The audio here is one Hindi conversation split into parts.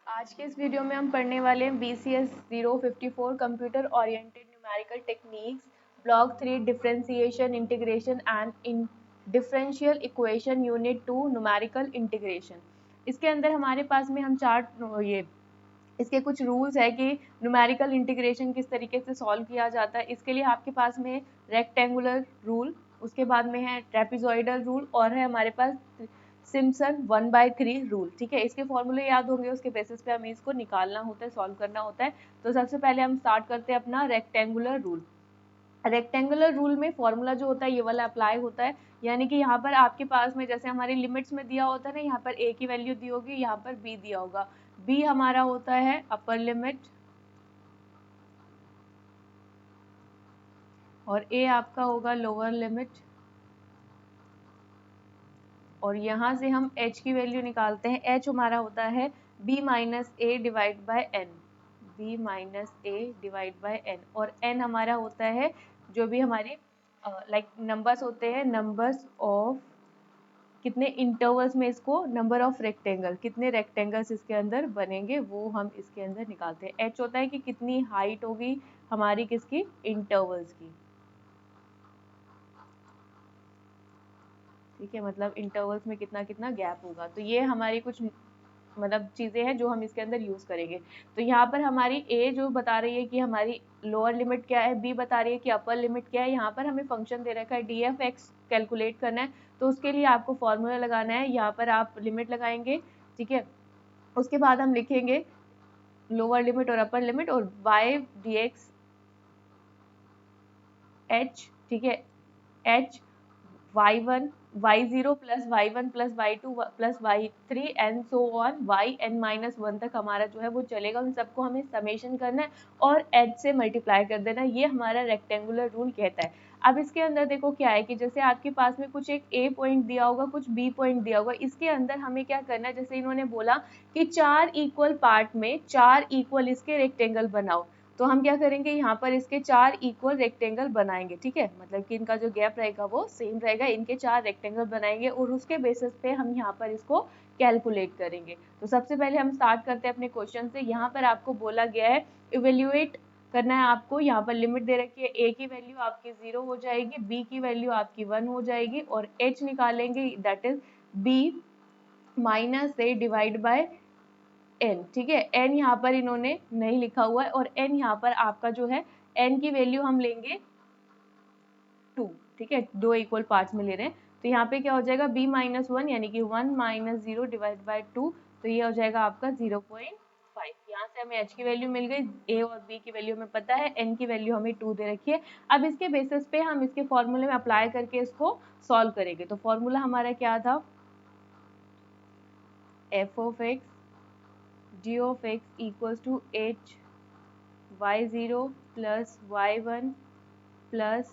आज के इस वीडियो में हम पढ़ने वाले हैं BCS 054 computer oriented numerical techniques block 3 differentiation integration and in differential equation unit 2 numerical integration. इसके अंदर हमारे पास में हम ये इसके कुछ रूल्स है कि न्यूमेरिकल इंटीग्रेशन किस तरीके से सॉल्व किया जाता है। इसके लिए आपके पास में रेक्टेंगुलर रूल, उसके बाद में है ट्रेपेजॉइडल रूल और है हमारे पास सिम्पसन 1/3 रूल। ठीक है, इसके फॉर्मूले याद होंगे, उसके बेसिस पे हमें इसको निकालना होता है, सॉल्व करना होता है। तो सबसे पहले हम स्टार्ट करते हैं अपना रेक्टेंगुलर रूल। रेक्टेंगुलर रूल में फॉर्मूला जो होता है ये वाला अप्लाई होता है, यानी कि यहाँ पर आपके पास में जैसे हमारी लिमिट्स में दिया होता है ना, यहाँ पर a की वैल्यू दी होगी, यहाँ पर b दिया होगा। b हमारा होता है अपर लिमिट और a आपका होगा लोअर लिमिट, और यहाँ से हम h की वैल्यू निकालते हैं। h हमारा होता है b minus A divide by N, b minus A divide by N, और n हमारा होता है जो भी हमारे नंबर्स होते हैं, नंबर्स ऑफ कितने इंटरवल्स में इसको, नंबर ऑफ रेक्टेंगल, कितने रेक्टेंगल्स इसके अंदर बनेंगे वो हम इसके अंदर निकालते हैं। h होता है कि कितनी हाइट होगी हमारी किसकी, इंटरवल्स की। ठीक है, मतलब इंटरवल्स में कितना कितना गैप होगा। तो ये हमारी कुछ चीजें हैं जो हम इसके अंदर यूज करेंगे। तो यहाँ पर हमारी a जो बता रही है कि हमारी लोअर लिमिट क्या है, b बता रही है कि अपर लिमिट क्या है। यहाँ पर हमें फंक्शन दे रखा है df(x) कैलकुलेट करना है, तो उसके लिए आपको फॉर्मूला लगाना है। यहाँ पर आप लिमिट लगाएंगे, ठीक है, उसके बाद हम लिखेंगे लोअर लिमिट और अपर लिमिट, और y dx h, ठीक है, h y1 y0 plus y1 plus y2 plus y3 and so on yn-1 तक हमारा जो है वो चलेगा। उन सबको हमें समेशन करना है और h से मल्टीप्लाई कर देना। ये हमारा रेक्टेंगुलर रूल कहता है। अब इसके अंदर देखो क्या है कि जैसे आपके पास में कुछ एक a पॉइंट दिया होगा, कुछ b पॉइंट दिया होगा। इसके अंदर हमें क्या करना है, जैसे इन्होंने बोला कि 4 इक्वल पार्ट में 4 इक्वल इसके रेक्टेंगल बनाओ, तो हम क्या करेंगे, यहाँ पर इसके 4 इक्वल रेक्टेंगल बनाएंगे। ठीक है, मतलब कि इनका जो गैप रहेगा वो सेम रहेगा, इनके 4 रेक्टेंगल बनाएंगे और उसके बेसिस पे हम यहाँ पर इसको कैलकुलेट करेंगे। तो सबसे पहले हम स्टार्ट करते हैं अपने क्वेश्चन से। यहाँ पर आपको बोला गया है इवेल्युएट करना है आपको। यहाँ पर लिमिट दे रखी है, a की वैल्यू आपकी 0 हो जाएगी, b की वैल्यू आपकी 1 हो जाएगी, और h निकालेंगे, that is b minus A divide bye n। ठीक है, n यहाँ पर इन्होंने नहीं लिखा हुआ है, और n यहाँ पर आपका जो है n की वैल्यू हम लेंगे 2। ठीक है, दो इक्वल पार्ट्स में ले रहे हैं, तो यहाँ पे क्या हो जाएगा b माइनस 1 यानी कि 1 माइनस 0 डिवाइड बाय 2, तो ये हो जाएगा आपका 0.5। यहाँ से हमें h की वैल्यू मिल गई, a और b की वैल्यू हमें पता है, n की वैल्यू हमें 2 दे रखी है। अब इसके बेसिस पे हम इसके फॉर्मूले में अप्लाई करके इसको सॉल्व करेंगे। तो फॉर्मूला हमारा क्या था, f of x g of x equals to h y0 plus y1 plus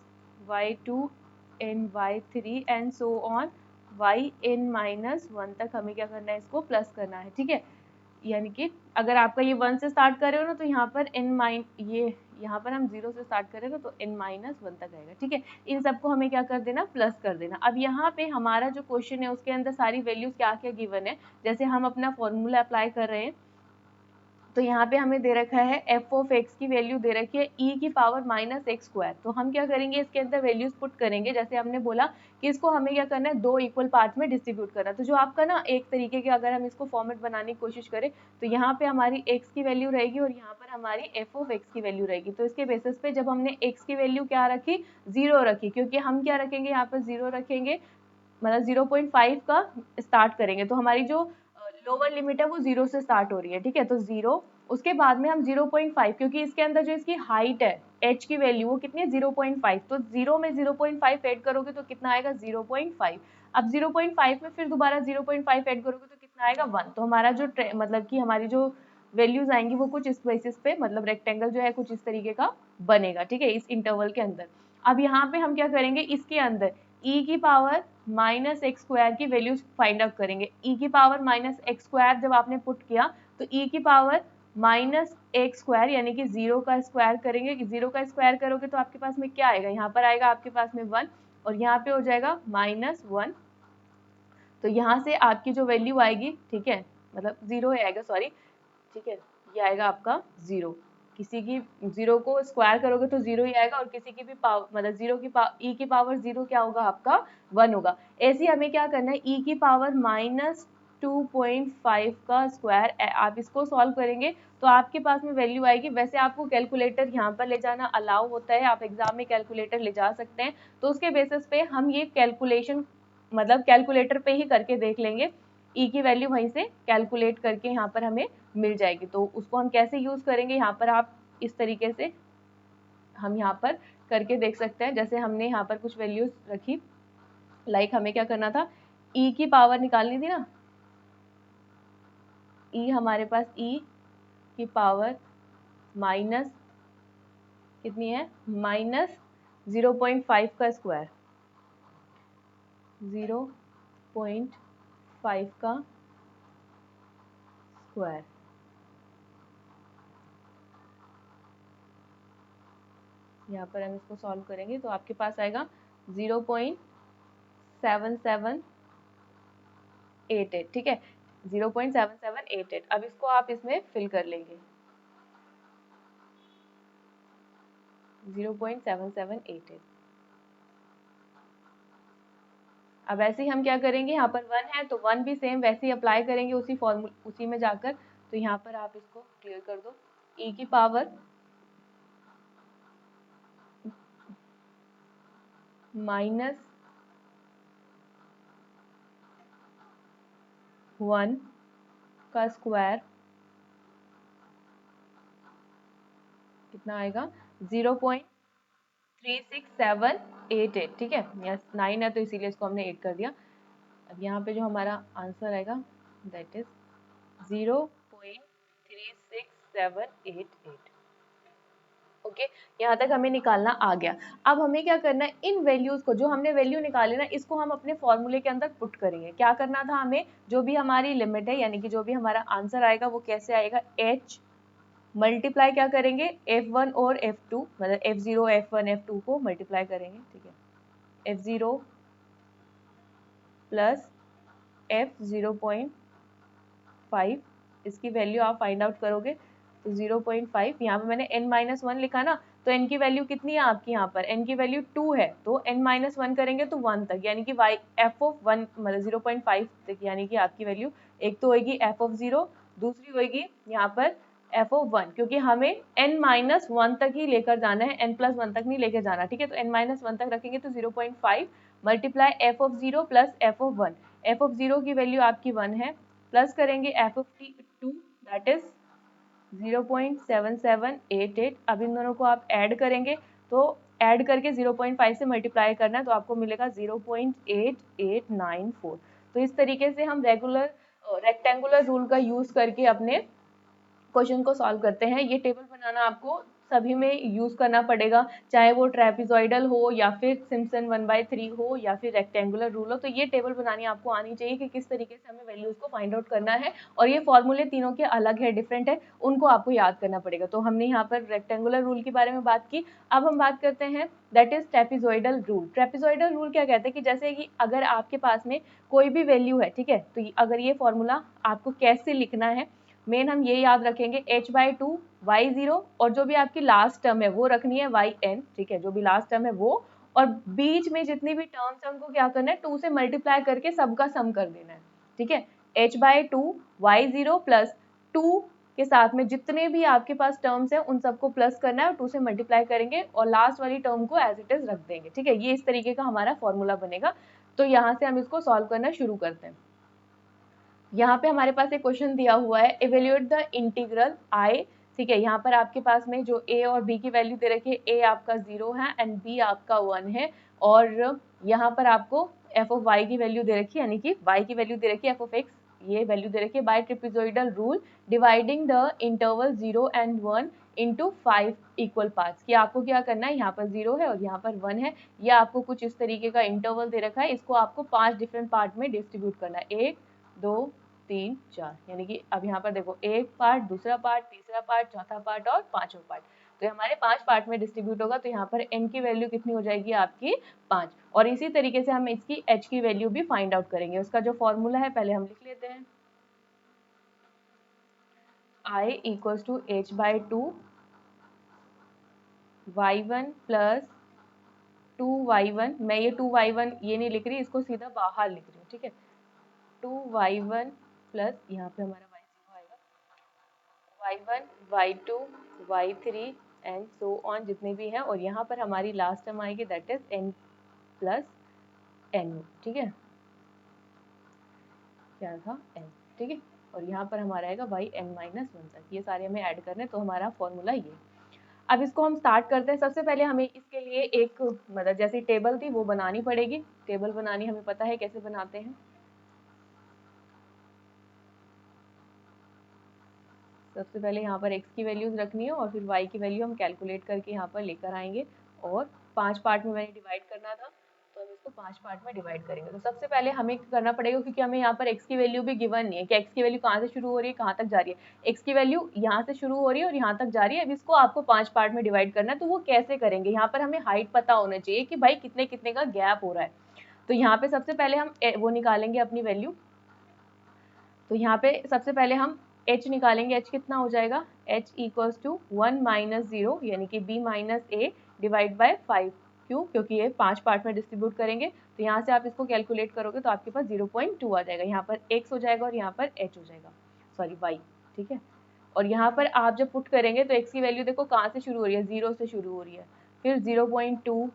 y2 and y3 and so on yn-1 तक हमें क्या करना है, इसको प्लस करना है। ठीक है, यानी कि अगर आपका ये 1 से स्टार्ट कर रहे हो ना, तो यहाँ पर यहाँ पर हम 0 से स्टार्ट कर रहे हो तो n-1 तक आएगा। ठीक है, इन सबको हमें क्या कर देना, प्लस कर देना। अब यहाँ पे हमारा जो क्वेश्चन है उसके अंदर सारी वैल्यूज क्या क्या गिवन है, जैसे हम अपना फॉर्मूला अप्लाई कर रहे हैं, तो यहाँ पे हमें दे रखा है f ऑफ x की वैल्यू दे रखी है e की पावर माइनस एक्स स्क्वायर। तो हम क्या करेंगे, इसके अंदर वैल्यूज पुट करेंगे। जैसे हमने बोला कि इसको हमें क्या करना है, दो इक्वल पार्ट में डिस्ट्रीब्यूट करना। तो जो आपका ना एक तरीके के अगर हम इसको फॉर्मेट बनाने की कोशिश करें, तो यहाँ पे हमारी x की वैल्यू रहेगी और यहाँ पर हमारी f ऑफ x की वैल्यू रहेगी। तो इसके बेसिस पे जब हमने x की वैल्यू क्या रखी, 0 रखी, क्योंकि हम क्या रखेंगे, यहाँ पर 0 रखेंगे, मतलब 0.5 का स्टार्ट करेंगे। तो हमारी जो लोअर लिमिट है वो 0 से स्टार्ट हो रही है। ठीक है, तो 0, उसके बाद में हम 0.5, क्योंकि इसके अंदर जो इसकी हाइट है h की वैल्यू वो कितनी है, 0.5, तो 0 में 0.5 ऐड करोगे तो कितना आएगा, 0.5। अब 0.5 में फिर दोबारा 0.5 ऐड करोगे तो कितना आएगा, 1। तो हमारा जो मतलब कि हमारी जो वैल्यूज आएंगी वो कुछ इस बेसिस पे, मतलब रेक्टेंगल जो है कुछ इस तरीके का बनेगा। ठीक है, इस इंटरवल के अंदर। अब यहाँ पे हम क्या करेंगे, इसके अंदर e की पावर माइनस एक्स स्क्वायर की वैल्यूज फाइंड आउट करेंगे। e की पावर माइनस एक्स स्क्वायर जब आपने पुट किया तो e की पावर माइनस एक्स स्क्वायर यानी कि 0 का स्क्वायर करेंगे। 0 का स्क्वायर करोगे तो आपके पास में क्या आएगा, यहाँ पर आएगा आपके पास में 1 और यहाँ पे हो जाएगा -1। तो यहाँ से आपकी जो वैल्यू आएगी, ठीक है, मतलब 0 आएगा, सॉरी, ठीक है, ये आएगा आपका 0। किसी की 0 को स्क्वायर करोगे तो 0 ही आएगा, और किसी की भी पावर मतलब 0 की e की पावर 0 क्या होगा आपका 1 होगा। ऐसे हमें क्या करना है, e की पावर -2.5 का स्क्वायर, आप इसको सॉल्व करेंगे तो आपके पास में वैल्यू आएगी। वैसे आपको कैलकुलेटर यहाँ पर ले जाना अलाउ होता है, आप एग्जाम में कैलकुलेटर ले जा सकते हैं, तो उसके बेसिस पे हम ये कैलकुलेशन मतलब कैलकुलेटर पे ही करके देख लेंगे। ई की वैल्यू वहीं से कैलकुलेट करके यहाँ पर हमें मिल जाएगी। तो उसको हम कैसे यूज करेंगे, यहाँ पर आप इस तरीके से हम यहाँ पर करके देख सकते हैं। जैसे हमने यहाँ पर कुछ वैल्यूज रखी, लाइक हमें क्या करना था, ई की पावर निकालनी थी ना, ई हमारे पास ई की पावर माइनस कितनी है, -0.5 का स्क्वायर, 0.5 का स्क्वायर। यहाँ पर हम इसको सॉल्व करेंगे तो आपके पास आएगा 0.7788, ठीक है, 0.7788। अब इसको आप इसमें फिल कर लेंगे 0.7788। अब ऐसे ही हम क्या करेंगे, यहाँ पर 1 है तो 1 भी सेम वैसे ही अप्लाई करेंगे उसी फॉर्मूला उसी में जाकर। तो यहाँ पर आप इसको क्लियर कर दो, e की पावर -1 का स्क्वायर कितना आएगा 0.36788, ठीक है, यहाँ 9 है तो इसीलिए इसको हमने 8 कर दिया। अब यहाँ पे जो हमारा आंसर आएगा दैट इज 0.36788। ओके, यहाँ तक हमें निकालना आ गया। अब हमें क्या करना है, इन वैल्यूज को जो हमने वैल्यू निकाले ना, इसको हम अपने फॉर्मूले के अंदर पुट करेंगे। क्या करना था हमें, जो भी हमारी लिमिट है यानी कि जो भी हमारा आंसर आएगा वो कैसे आएगा, h मल्टीप्लाई क्या करेंगे f1 और f2, मतलब f0 f1 f2 को मल्टीप्लाई करेंगे, ठीक है, f0 प्लस f0.5, इसकी वैल्यू आप फाइंड आउट करोगे तो 0.5, यहाँ पे मैंने n-1 लिखा ना, तो n की वैल्यू कितनी है आपकी, यहाँ पर n की वैल्यू 2 है, तो n-1 करेंगे तो 1 तक, यानी कि y f(1) मतलब 0.5 तक, यानी कि आपकी वैल्यू एक तो होगी f(0), दूसरी होगी यहाँ पर f(1), क्योंकि हमें n-1 तक ही लेकर जाना है, n+1 तक नहीं लेकर जाना, ठीक है। तो n-1 तक रखेंगे तो 0.5 multiply f(0) plus f(1), f(0) की वैल्यू आपकी 1 है, प्लस करेंगे f(2) दैट इज 0.7788। अब इन दोनों को आप ऐड करेंगे तो ऐड करके 0.5 से मल्टीप्लाई करना है तो आपको मिलेगा 0.8894। तो इस तरीके से हम रेक्टेंगुलर रूल का यूज करके अपने क्वेश्चन को सॉल्व करते हैं। ये टेबल बनाना आपको सभी में यूज करना पड़ेगा, चाहे वो ट्रेपेजॉइडल हो या फिर सिम्पसन 1/3 हो या फिर रेक्टेंगुलर रूल हो। तो ये टेबल बनानी आपको आनी चाहिए कि किस तरीके से हमें वैल्यूज को फाइंड आउट करना है, और ये फॉर्मूले तीनों के अलग है, डिफरेंट है, उनको आपको याद करना पड़ेगा। तो हमने यहाँ पर रेक्टेंगुलर रूल के बारे में बात की। अब हम बात करते हैं that is trapezoidal rule. Trapezoidal rule क्या कहते हैं कि जैसे कि अगर आपके पास में कोई भी वैल्यू है, ठीक है, तो अगर ये फॉर्मूला आपको कैसे लिखना है, मेन हम ये याद रखेंगे h/2 y0, और जो भी आपकी लास्ट टर्म है वो रखनी है yn, ठीक है, जो भी लास्ट टर्म है वो, और बीच में जितनी भी टर्म्स है उनको क्या करना है 2 से मल्टीप्लाई करके सबका सम कर देना है, ठीक है। h/2 y0 प्लस 2 के साथ में जितने भी आपके पास टर्म्स है उन सबको प्लस करना है और 2 से मल्टीप्लाई करेंगे और लास्ट वाली टर्म को एज इट इज रख देंगे, ठीक है। ये इस तरीके का हमारा फॉर्मूला बनेगा। तो यहाँ से हम इसको सॉल्व करना शुरू करते हैं। यहाँ पे हमारे पास एक क्वेश्चन दिया हुआ है, इवेल्युएट द इंटीग्रल i, ठीक है। यहाँ पर आपके पास में जो a और b की वैल्यू दे रखी है, a आपका 0 है एंड b आपका 1 है, और यहाँ पर आपको f ऑफ y की वैल्यू दे रखी है, यानी कि y की वैल्यू दे रखी है f ऑफ x, ये वैल्यू दे रखी है। By trapezoidal rule dividing the interval 0 and 1 into 5 equal parts, कि आपको क्या करना है, यहाँ पर 0 है और यहाँ पर 1 है, ये आपको कुछ इस तरीके का इंटरवल दे रखा है, इसको आपको 5 डिफरेंट पार्ट में डिस्ट्रीब्यूट करना है, 1 2 3 4, यानी कि अब यहाँ पर देखो एक पार्ट, दूसरा पार्ट, तीसरा पार्ट, चौथा पार्ट और पांचवा पार्ट, तो हमारे 5 पार्ट में डिस्ट्रीब्यूट होगा। तो यहाँ पर n की वैल्यू कितनी हो जाएगी आपकी 5, और इसी तरीके से हम इसकी h की वैल्यू भी फाइंड आउट करेंगे। उसका जो फॉर्मूला है पहले हम लिख लेते हैं, I equals to h/2 y1 plus 2y1, मैं ये 2y1 ये नहीं लिख रही, इसको सीधा बाहर लिख रही हूँ, ठीक है। 2y1 प्लस यहाँ पे हमारा y0 आएगा, y1 y2 y3 and so on जितने भी हैं, और यहाँ पर हमारी लास्ट टर्म आएगी that is n plus n, ठीक है, क्या था n, ठीक है। और यहाँ पर हमारा आएगा yn-1 तक, ये सारे हमें ऐड करने, तो हमारा फॉर्मूला ये। अब इसको हम स्टार्ट करते हैं। सबसे पहले हमें इसके लिए एक मतलब जैसी टेबल थी वो बनानी पड़ेगी। टेबल बनानी हमें पता है कैसे बनाते हैं। सबसे पहले यहाँ पर x की वैल्यूज रखनी है और फिर y की वैल्यू हम कैलकुलेट करके यहाँ पर लेकर आएंगे, और 5 पार्ट में मैंने डिवाइड करना था, तो हम इसको 5 पार्ट में डिवाइड करेंगे। तो सबसे पहले हमें करना पड़ेगा, क्योंकि हमें यहाँ पर x की वैल्यू भी गिवन नहीं है कि x की वैल्यू कहाँ से शुरू हो रही है कहाँ तक जा रही है। x की वैल्यू यहाँ से शुरू हो रही है और यहाँ तक जा रही है। अब इसको आपको 5 पार्ट में डिवाइड करना है, तो वो कैसे करेंगे। यहाँ पर हमें हाइट पता होना चाहिए कि भाई कितने कितने का गैप हो रहा है। तो यहाँ पे सबसे पहले हम वो निकालेंगे अपनी वैल्यू। तो यहाँ पे सबसे पहले हम h निकालेंगे। h कितना हो जाएगा, h इक्वल्स टू 1 माइनस 0 यानी कि b minus a divide by 5। क्यों, क्योंकि ये 5 पार्ट में डिस्ट्रीब्यूट करेंगे। तो यहाँ से आप इसको कैलकुलेट करोगे तो आपके पास 0.2 आ जाएगा। यहाँ पर x हो जाएगा और यहाँ पर h हो जाएगा, सॉरी y, ठीक है। और यहाँ पर आप जब पुट करेंगे तो x की वैल्यू देखो कहाँ से शुरू हो रही है, 0 से शुरू हो रही है, फिर 0.2,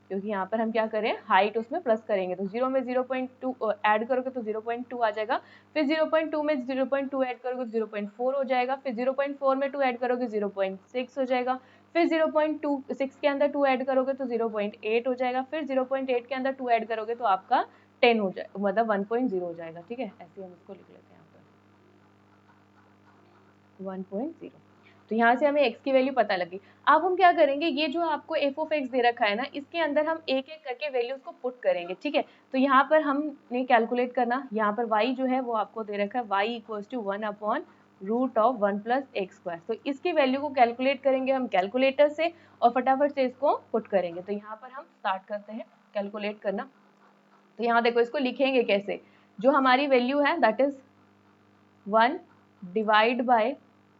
क्योंकि यहाँ पर हम क्या करें हाइट उसमें प्लस करेंगे, तो 0 में 0.2 ऐड करोगे तो 0.2 आ जाएगा, फिर 0.2 में 0.2 ऐड करोगे तो 0.4 हो जाएगा, फिर 0.4 में 2 ऐड करोगे 0.6 हो जाएगा, फिर 0.26 के अंदर 2 ऐड करोगे तो 0.8 हो जाएगा, फिर 0.8 के अंदर 2 ऐड करोगे तो आपका 10 हो जाएगा, मतलब 1.0 हो जाएगा, ठीक है। ऐसे हम इसको लिख लेते हैं यहाँ पर 1.0। तो यहाँ से हमें x की वैल्यू पता लगी। अब हम क्या करेंगे, ये जो आपको f ऑफ x दे रखा है ना, इसके अंदर हम एक एक करके वैल्यूज को पुट करेंगे, ठीक है। तो यहाँ पर हमने कैलकुलेट करना, यहाँ पर y जो है वो आपको दे रखा है y equals to 1 upon root of 1 plus X square. तो इसकी वैल्यू को कैलकुलेट करेंगे हम कैलकुलेटर से और फटाफट से इसको पुट करेंगे। तो यहाँ पर हम स्टार्ट करते हैं कैलकुलेट करना। तो यहाँ देखो इसको लिखेंगे कैसे, जो हमारी वैल्यू है दैट इज 1 डिवाइड बाय,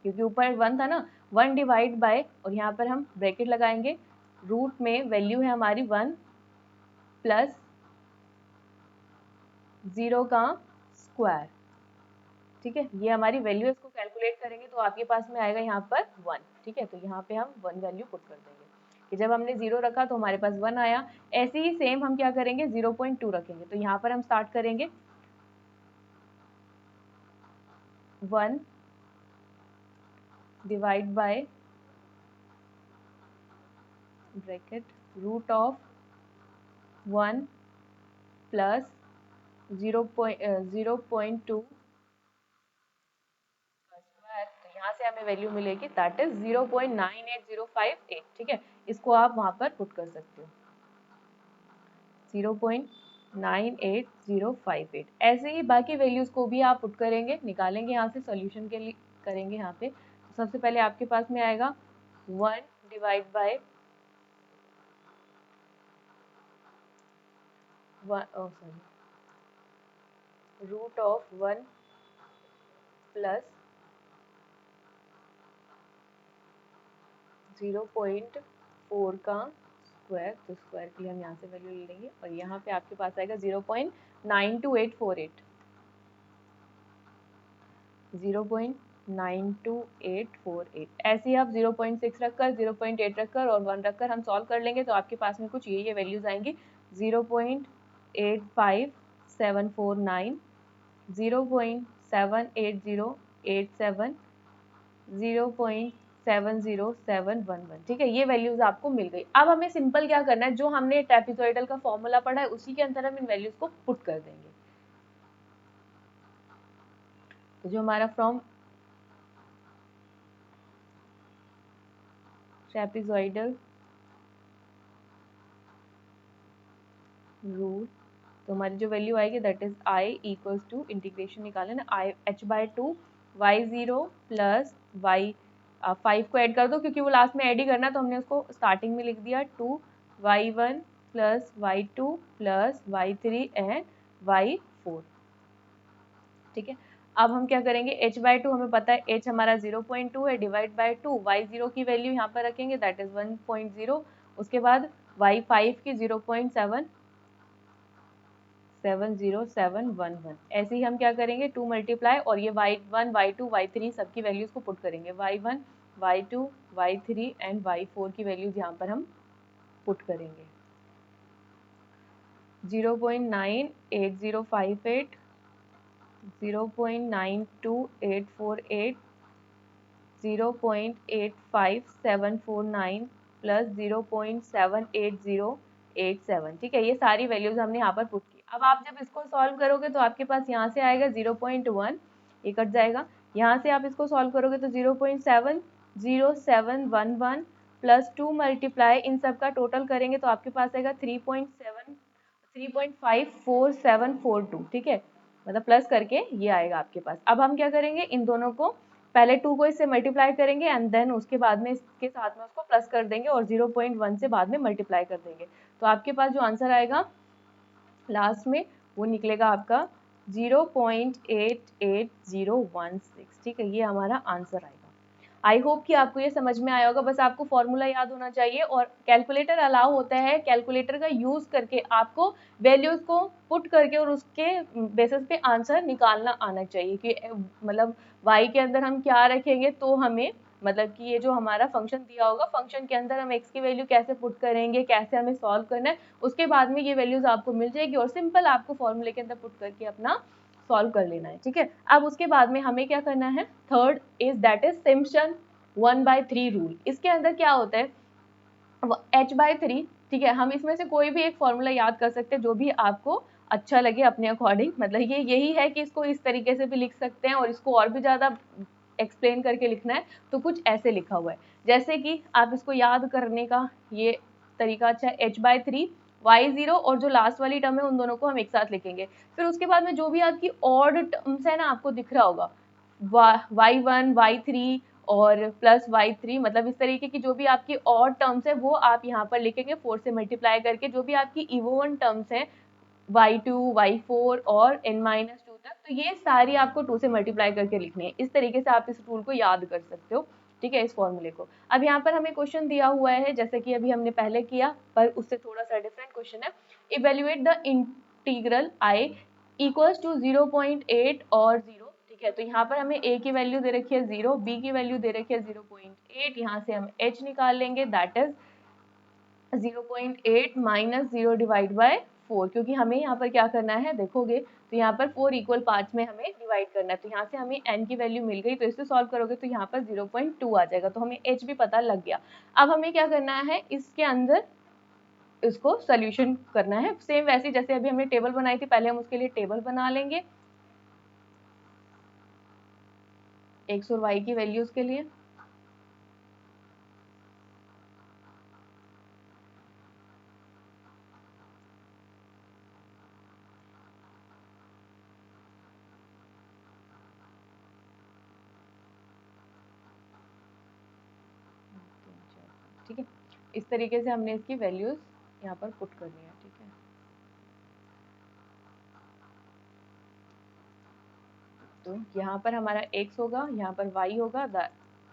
क्योंकि ऊपर 1 था ना, 1 डिवाइड बाय, और यहाँ पर हम ब्रैकेट लगाएंगे, रूट में वैल्यू है हमारी 1 प्लस 0 का स्क्वायर, ठीक है। ये हमारी वैल्यू है, इसको कैलकुलेट करेंगे तो आपके पास में आएगा यहाँ पर 1, ठीक है। तो यहाँ पे हम 1 वैल्यू पुट कर देंगे कि जब हमने 0 रखा तो हमारे पास 1 आया। ऐसे ही सेम हम क्या करेंगे 0.2 रखेंगे। तो यहाँ पर हम स्टार्ट करेंगे 1 divide by bracket root of 1 plus 0.2 square. तो यहाँ से हमें वैल्यू मिलेगी दैट इज 0.98058, ठीक है। इसको आप वहां पर पुट कर सकते हो 0.98058। ऐसे ही बाकी वैल्यूज को भी आप पुट करेंगे, निकालेंगे यहाँ से सॉल्यूशन के लिए करेंगे यहाँ पे। तो सबसे पहले आपके पास में आएगा 1 divide by root of 1 plus 0.4 का स्क्वायर। तो स्क्वायर के लिए हम यहाँ से वैल्यू ले लेंगे और यहाँ पे आपके पास आएगा 0.92848, 0.92848। ऐसे ही आप 0.6 रखकर 0.8 रखकर और 1 रखकर हम सॉल्व कर लेंगे तो आपके पास में कुछ ये वैल्यूज आएंगी 0.85749, 0.78087, 0.70711, ठीक है। ये वैल्यूज आपको मिल गई। अब हमें सिंपल क्या करना है, जो हमने ट्रेपेजॉइडल का फॉर्मूला पढ़ा है उसी के अंदर हम इन वैल्यूज को पुट कर देंगे। तो जो हमारा फ्रॉम ट्रेपेजॉइडल रूल, तो हमारी जो वैल्यू आएगी that is i equals to integration निकाले ना, i h/2 y0 plus y 5 को ऐड कर दो क्योंकि वो लास्ट में ऐड ही करना, तो हमने उसको स्टार्टिंग में लिख दिया 2 y1 plus y2 plus y3 and y4, ठीक है। अब हम क्या करेंगे, h/2 हमें पता है h हमारा 0.2 है, डिवाइड बाय 2, y0 की वैल्यू यहाँ पर रखेंगे दैट इज 1.0, उसके बाद y5 की 0.7070711, ऐसे ही हम क्या करेंगे 2 मल्टीप्लाई और ये y1 y2 y3 सबकी वैल्यूज को पुट करेंगे, y1 y2 y3 and y4 की वैल्यूज यहाँ पर हम पुट करेंगे। 0.98058, 0.92848, 0.85749 प्लस 0.78087, ठीक है, ये सारी वैल्यूज हमने यहाँ पर पुट की। अब आप जब इसको सॉल्व करोगे तो आपके पास यहाँ से आएगा 0.1, ये कट जाएगा, यहाँ से आप इसको सॉल्व करोगे तो 0.70711 प्लस 2 मल्टीप्लाई इन सब का टोटल करेंगे तो आपके पास आएगा 3.54742, ठीक है, मतलब प्लस करके ये आएगा आपके पास। अब हम क्या करेंगे, इन दोनों को पहले 2 को इससे मल्टीप्लाई करेंगे एंड देन उसके बाद में इसके साथ में उसको प्लस कर देंगे और 0.1 से बाद में मल्टीप्लाई कर देंगे, तो आपके पास जो आंसर आएगा लास्ट में वो निकलेगा आपका 0.88016, ठीक है, ये हमारा आंसर आएगा। आई होप कि आपको ये समझ में आया होगा, बस आपको फॉर्मूला याद होना चाहिए और कैलकुलेटर अलाउ होता है, कैलकुलेटर का यूज करके आपको वैल्यूज को पुट करके और उसके बेसिस पे आंसर निकालना आना चाहिए कि मतलब y के अंदर हम क्या रखेंगे तो हमें मतलब कि ये जो हमारा फंक्शन दिया होगा फंक्शन के अंदर हम x की वैल्यू कैसे पुट करेंगे, कैसे हमें सॉल्व करना है, उसके बाद में ये वैल्यूज आपको मिल जाएगी और सिंपल आपको फॉर्मूले के अंदर पुट करके अपना सॉल्व कर लेना है, ठीक है। अब उसके बाद में हमें क्या करना है, third is that is Simpson 1/3 rule. इसके अंदर क्या होता है, h/3, ठीक है, हम इसमें से कोई भी एक फॉर्मूला याद कर सकते हैं जो भी आपको अच्छा लगे अपने अकॉर्डिंग, मतलब ये यही है कि इसको इस तरीके से भी लिख सकते हैं और इसको और भी ज्यादा एक्सप्लेन करके लिखना है तो कुछ ऐसे लिखा हुआ है, जैसे कि आप इसको याद करने का ये तरीका अच्छा है, h/3 y0 और जो लास्ट वाली टर्म है उन दोनों को हम एक साथ लिखेंगे, फिर उसके बाद में जो भी आपकी ऑड टर्म्स है ना आपको दिख रहा होगा y1 y3 और प्लस y3, मतलब इस तरीके की जो भी आपकी ऑड टर्म्स है वो आप यहाँ पर लिखेंगे 4 से मल्टीप्लाई करके, जो भी आपकी इवन टर्म्स है y2 y4 और n-2 तक, तो ये सारी आपको 2 से मल्टीप्लाई करके लिखनी है। इस तरीके से आप इस रूल को याद कर सकते हो, ठीक है, इस फॉर्मूले को। अब यहाँ पर हमें क्वेश्चन दिया हुआ है जैसे कि अभी हमने पहले किया पर उससे थोड़ा सा डिफरेंट क्वेश्चन है, evaluate the integral i equals to 0.8 और 0, ठीक है, तो यहाँ पर हमें a की वैल्यू दे रखी है 0, b की वैल्यू दे रखी है 0.8, यहाँ से हम h निकाल लेंगे that is 0.8 minus 0 divide by 4, क्योंकि हमें यहाँ पर क्या करना है देखोगे तो यहाँ पर 4 इक्वल पार्ट्स में हमें डिवाइड करना है, तो यहाँ से हमें n की वैल्यू मिल गई, तो इससे सॉल्व करोगे तो यहाँ पर 0.2 आ जाएगा, तो हमें h भी पता लग गया। अब हमें क्या करना है, इसके अंदर इसको सोल्यूशन करना है, सेम वैसे जैसे अभी हमने टेबल बनाई थी, पहले हम उसके लिए टेबल बना लेंगे x और y की वैल्यूज के लिए। ठीक है, इस तरीके से हमने इसकी वैल्यूज यहाँ पर पुट करनी है, ठीक है। तो यहाँ पर हमारा x होगा, यहाँ पर y होगा,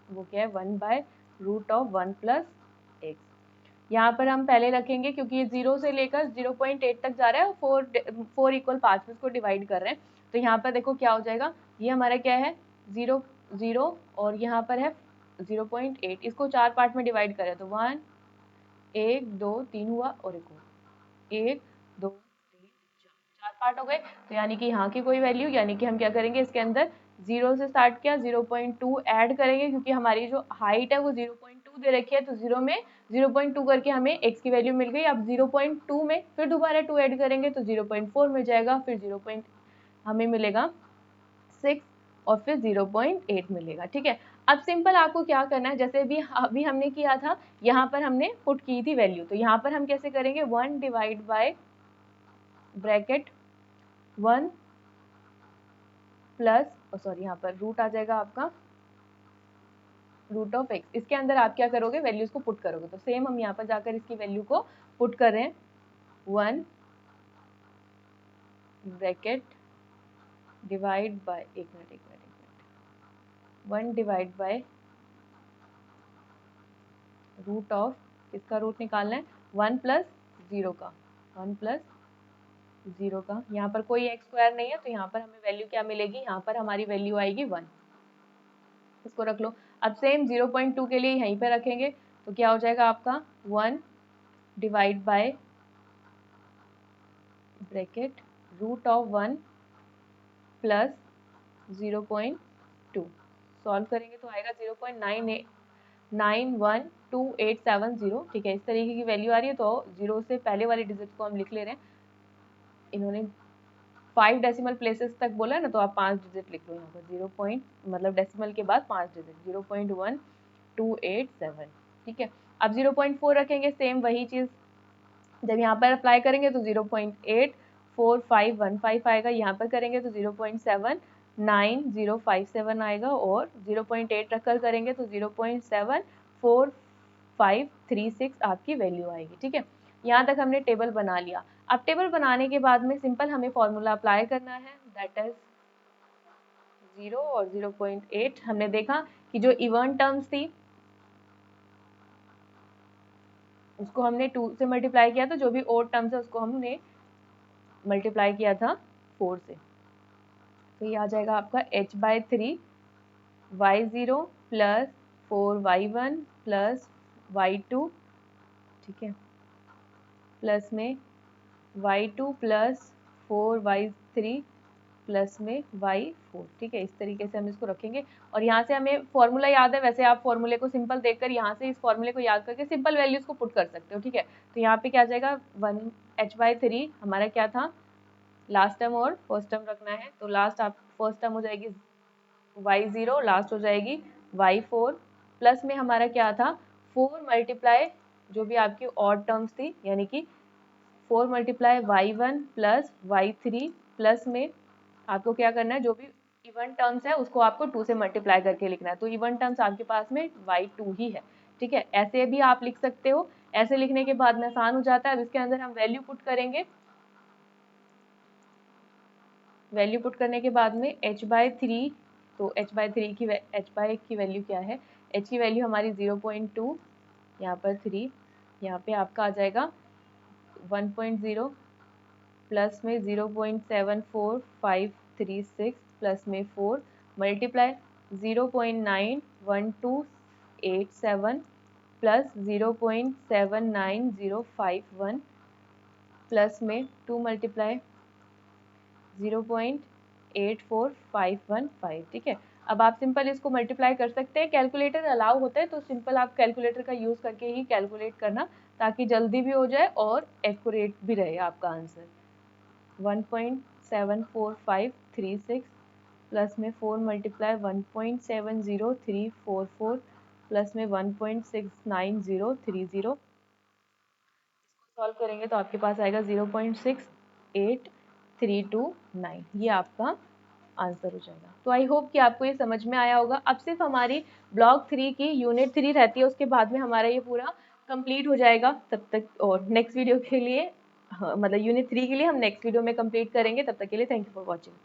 वो क्या है 1/√1 प्लस x। यहाँ पर हम पहले रखेंगे क्योंकि ये 0 से लेकर 0.8 तक जा रहा है, 4 इक्वल 5 में इसको डिवाइड कर रहे हैं, तो यहाँ पर देखो क्या हो जाएगा, ये हमारा क्या है 0 0 और यहाँ पर है 0.8, इसको 4 पार्ट में डिवाइड करें तो 1 1 2 3 हुआ और एक और 1 2 3 4 पार्ट हो गए, तो यानी कि यहाँ की कोई वैल्यू, यानी कि हम क्या करेंगे इसके अंदर 0 से स्टार्ट किया, 0.2 ऐड करेंगे क्योंकि हमारी जो हाइट है वो 0.2 दे रखी है, तो 0 में 0.2 करके हमें x की वैल्यू मिल गई। अब 0.2 में फिर दोबारा 2 ऐड करेंगे तो 0.4 मिल जाएगा, फिर हमें मिलेगा 6 और फिर 0.8 मिलेगा, ठीक है। अब सिंपल आपको क्या करना है, जैसे अभी हमने किया था, यहाँ पर हमने पुट की थी वैल्यू, तो यहाँ पर हम कैसे करेंगे 1 divide by bracket 1 plus sorry यहाँ पर रूट आ जाएगा आपका रूट ऑफ एक्स, इसके अंदर आप क्या करोगे वैल्यूज को पुट करोगे, तो सेम हम यहाँ पर जाकर इसकी वैल्यू को पुट कर रहे हैं 1 bracket divide by 1 divide by root of, किसका रूट निकालना है, 1 प्लस 0 का, 1 प्लस 0 का, यहाँ पर कोई एक्स स्क्वायर नहीं है तो यहाँ पर हमें वैल्यू क्या मिलेगी, यहाँ पर हमारी वैल्यू आएगी 1, इसको रख लो। अब सेम 0.2 के लिए यहीं पे रखेंगे तो क्या हो जाएगा आपका 1 divide by bracket root of 1 plus 0.2, solve करेंगे तो आएगा 0.91870, ठीक है, इस तरीके की वैल्यू आ रही है। तो 0 से पहले वाली डिजिट को हम लिख ले रहे हैं, इन्होंने 5 डेसिमल प्लेसेस तक बोला है ना, तो आप 5 डिजिट लिख लो यहाँ पर, 0 पॉइंट मतलब डेसिमल के बाद 5 डिजिट, 0.1287, ठीक है। अब 0.4 रखेंगे, सेम वही चीज़ जब यहाँ पर अप्लाई करेंगे तो 0.84515 आएगा, यहाँ पर करेंगे तो 0.79057 आएगा, और 0.8 रखकर करेंगे तो 0.74536 आपकी वैल्यू आएगी, ठीक है। यहाँ तक हमने टेबल बना लिया। अब टेबल बनाने के बाद में सिंपल हमें फॉर्मूला अप्लाई करना है, दैट इज 0 और 0.8। हमने देखा कि जो इवन टर्म्स थी उसको हमने 2 से मल्टीप्लाई किया था, जो भी ओड टर्म्स है उसको हमने मल्टीप्लाई किया था 4 से, तो ये आ जाएगा आपका h/3 y0 plus 4y1 plus y2, ठीक है, प्लस में y2 प्लस 4y3 प्लस में y4, ठीक है, इस तरीके से हम इसको रखेंगे। और यहाँ से हमें फॉर्मूला याद है, वैसे आप फॉर्मूले को सिंपल देखकर यहाँ से इस फॉर्मूले को याद करके सिंपल वैल्यूज को पुट कर सकते हो, ठीक है। तो यहाँ पे क्या आ जाएगा 1h/3 हमारा क्या था, लास्ट टर्म और फर्स्ट टर्म रखना है, तो लास्ट आप फर्स्ट टर्म हो जाएगी y0, लास्ट हो जाएगी y4, प्लस में हमारा क्या था 4 मल्टीप्लाई जो भी आपकी ऑड टर्म्स थी, यानी कि 4 multiply y1 plus y3, plus में आपको क्या करना है, जो भी इवन टर्म्स है उसको आपको 2 से मल्टीप्लाई करके लिखना है, तो इवन टर्म्स आपके पास में y2 ही है, ठीक है। ऐसे भी आप लिख सकते हो, ऐसे लिखने के बाद में आसान हो जाता है। अब इसके अंदर हम वैल्यू पुट करेंगे, वैल्यू पुट करने के बाद में h/3, तो h/3 की की वैल्यू क्या है, h की वैल्यू हमारी 0.2, यहाँ पर 3, यहाँ पे आपका आ जाएगा 1.0 प्लस में 0.74536 प्लस में 4 मल्टीप्लाई 0.91287 प्लस 0.79051 प्लस में 2 मल्टीप्लाई 0.84515, ठीक है। अब आप सिंपल इसको मल्टीप्लाई कर सकते हैं, कैलकुलेटर अलाउ होता है तो सिंपल आप कैलकुलेटर का यूज़ करके ही कैलकुलेट करना, ताकि जल्दी भी हो जाए और एक्यूरेट भी रहे आपका आंसर। 1.74536 प्लस में 4 मल्टीप्लाई 1.70344 प्लस में 1.69030, सॉल्व करेंगे तो आपके पास आएगा 0.68329, ये आपका आंसर हो जाएगा। तो आई होप कि आपको ये समझ में आया होगा। अब सिर्फ हमारी ब्लॉक 3 की यूनिट 3 रहती है, उसके बाद में हमारा ये पूरा कंप्लीट हो जाएगा। तब तक और नेक्स्ट वीडियो के लिए, हाँ, मतलब यूनिट 3 के लिए हम नेक्स्ट वीडियो में कंप्लीट करेंगे। तब तक के लिए थैंक यू फॉर वॉचिंग।